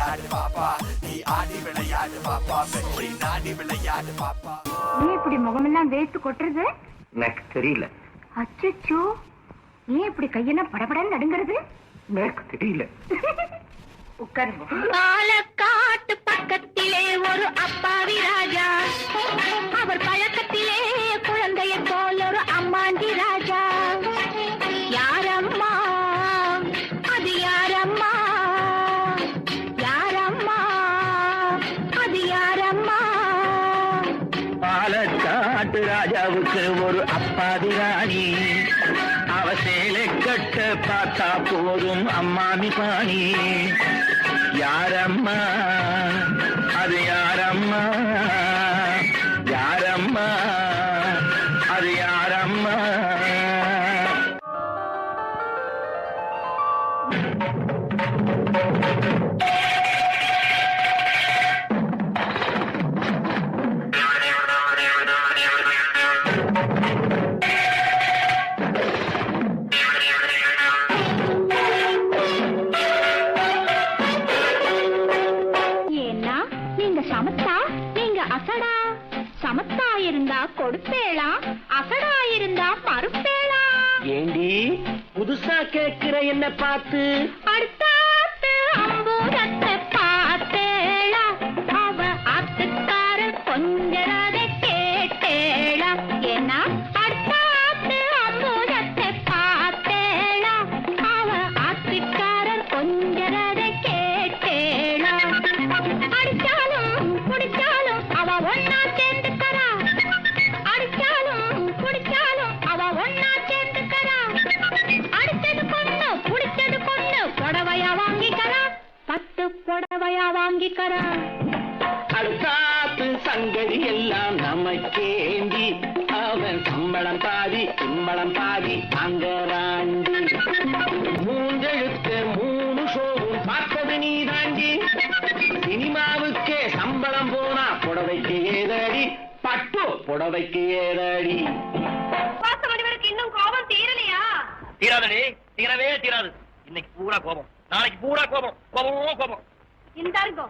விளையாடு பாப்பா, நீ ஆடி விளையாடு பாப்பா, வெற்றி நாடி விளையாடு பாப்பா. ஏன் இப்படி முகமெல்லாம் வேர்த்து கொட்டுறது? எனக்கு தெரியல. அச்சச்சோ, ஏன் இப்படி கையெல்லாம் படபடன்னு நடுங்கிறது? எனக்கு தெரியல. உட்காருங்க. பாலக்காட்டு பக்கத்திலே ஒரு அப்பாவி ராஜா, அவர் பழக்கத்திலே குழந்தைய போல் ஒரு அம்மாண்டி ராஜா. யாரம்மா அது, யாரம்மா யாரம்மா அது, யாரம்மா? பாலக்காட்டு ராஜாவுக்கு ஒரு அப்பாவி ராணி, அவ சேலை கட்ட பார்த்தா போதும் அம்மாமி பாணி. யாரம்மா அது, யாரம்மா யாரம்மா அது, யாரம்மா? சமத்தா இருந்தா கொடுப்பேளா, அசடா இருந்தா மறுப்பேளா. ஏண்டி புதுசா கேட்கிற என்ன பார்த்து? அடுத்தாத்து அம்பூரத்தை பார்த்தேளா, அவ ஆத்துக்கார கொஞ்சரதை கேட்டேளா. ஏன்னா அடுத்தாத்து அம்பூரத்தை பார்த்தேளா, அவ ஆத்துக்காரர் கொஞ்சரதை கேட்டேளா. அடிச்சாலும் குடிச்சாலும் அவ ஒன்னா சேர்ந்துக்கறா, அடிச்சாலும் குடிச்சாலும் அவ ஒன்னா சேர்ந்துக்கறா. அடிச்சது கொண்டு குடிச்சது கொண்டு புடவையா வாங்கிக்கறா, 10 புடவையா வாங்கிக்கறா. அடுத்தாத்து சங்கதி எல்லாம் நமக்கேந்தி, அவன் சம்பளம் பாதி சிம்பளம் பாதி அங்கராண்டி. மூஞ்செழுத்து 3 ஷோவும் பார்த்தது நீ தாண்டி. சினிமாவுக்கே சம்பளம் போனா புடவைக்கு ஏதடி, பட்டு புடவைக்கு ஏதடி. மணிவருக்கு இன்னும் கோபம் தீரலையா? தீராதடி, தீரவே தீராது. இன்னைக்கு பூரா கோபம், நாளைக்கு பூரா கோபம், கோபமும் கோபம். இந்தாருங்கோ,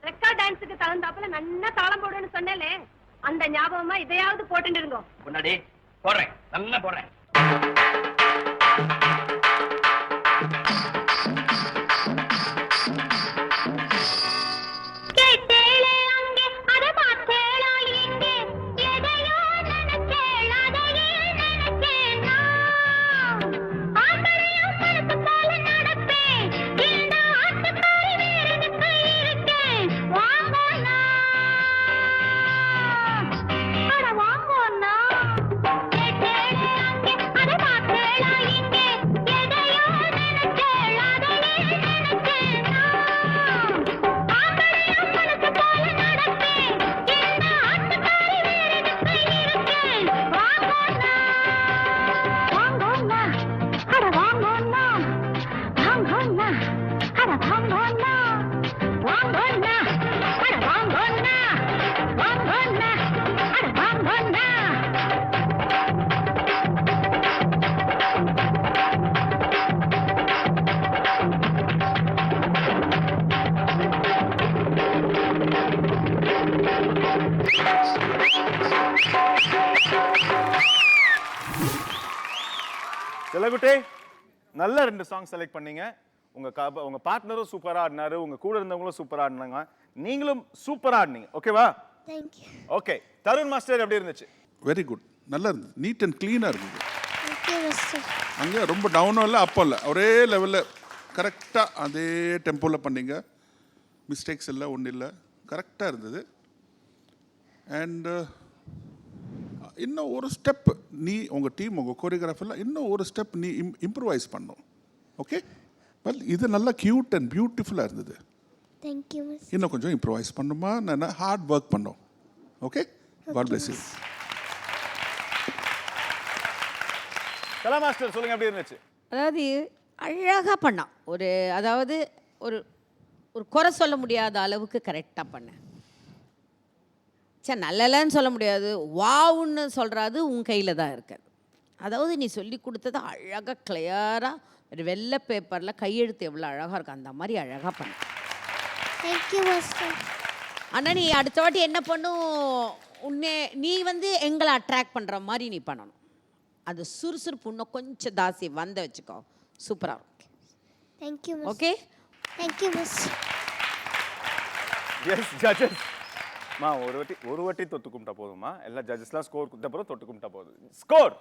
ரெக்கார்ட் டான்ஸுக்கு தகுந்தாப்புல நல்லா தாளம் போடுன்னு சொன்னேனே, அந்த ஞாபகமா இதையாவது போட்டுட்டு இருங்கோ. முன்னாடி போடுறேன், நல்லா போடுறேன். கேட்டேளே அங்கே, அதை பார்த்தேளா இங்கே, எதையோ நினைச்சேள், அதையே நினைச்சேன் நான். ஆம்பளையும் மனசு போல நடப்பேன், இந்த ஆட்டுக்காரி வீரனுக்கு இருக்கேன். வாங்கோண்ணா, அட வாங்கோண்ணா. கேட்டேளே அங்கே, அதை பார்த்தேளா இங்கே, எதையோ நினைச்சேள், அதையே நினைச்சேன் நான். ஆம்பளையும் மனசு போல நடப்பேன், இந்த ஆட்டுக்காரி வீரனுக்கு இருக்கேன். வாங்கோண்ணா, வாங்கோண்ணா, அட வாங்கோண்ணா, வாங்கோண்ணா, அட வாங்கோண்ணா, வாங்கோண்ணா, அட வாங்கோண்ணா, வாங்கோண்ணா, அட வாங்கோண்ணா. செல்லகுட்டே, நல்ல 2 சாங் செலக்ட் பண்ணீங்க. உங்க பார்ட்னரும் சூப்பரா ஆடினாரு, உங்க கூட இருந்தவங்களும் சூப்பரா ஆடினாங்க, நீங்களும் சூப்பரா ஆடினீங்க. ஓகேவா? Thank you. Okay, Tarun master எப்படி இருந்துச்சு? வெரி குட், நல்லா இருந்தது, நீட் அண்ட் க்ளீனாக இருந்தது. Okay mister. அங்கே ரொம்ப டவுனும் இல்லை அப்போ இல்லை, ஒரே லெவலில் கரெக்டாக அதே டெம்போவில் பண்ணீங்க. மிஸ்டேக்ஸ் இல்லை, ஒன்றும் இல்லை, கரெக்டாக இருந்தது. அண்டு இன்னும் ஒரு ஸ்டெப் நீ உங்கள் டீம் உங்கள் கோரியோகிராஃபரில் இன்னும் ஒரு ஸ்டெப் நீ இம்ப்ரூவைஸ் பண்ணணும். ஓகே, பட் இது நல்லா க்யூட் அண்ட் பியூட்டிஃபுல்லாக இருந்தது. Thank you miss. இன்னும் கொஞ்சம் இம்ப்ரூவைஸ் பண்ணுமா, நான் ஹார்ட் ஒர்க் பண்ணோம். Okay, god bless you. Kala master சொல்லுங்க, எப்படி இருந்துச்சு? அதாவது அழகாக பண்ணான். அதாவது ஒரு குறை சொல்ல முடியாத அளவுக்கு கரெக்டாக பண்ணேன். சரி, நல்லலன்னு சொல்ல முடியாது, வாவுன்னு சொல்கிறது உன் கையில் தான் இருக்குது. அதாவது நீ சொல்லி கொடுத்தது அழகாக கிளியராக ஒரு வெள்ளை பேப்பரில் கையெழுத்து எவ்வளோ அழகாக இருக்கும், அந்த மாதிரி அழகாக பண்ணேன். Thank you master. ஆனா நீ அடுத்த வாட்டி என்ன பண்ணும், உன்னை நீ வந்து எங்களை அட்ராக்ட் பண்ற மாதிரி நீ பண்ணணும். அது சுறுசுறுப்பு இன்னும் கொஞ்சம் தாசி வந்த வச்சுக்கோ, சூப்பரா இருக்கும். Thank you master. Okay, thank you master. Yes judges. மா ஒரு வாட்டி தொட்டு கும்பிட்டா போதுமா? எல்லா ஜட்ஜஸ்லாம் ஸ்கோர் கொடுத்த பிறகு தொட்டு கும்பிட்டா போதும். ஸ்கோர்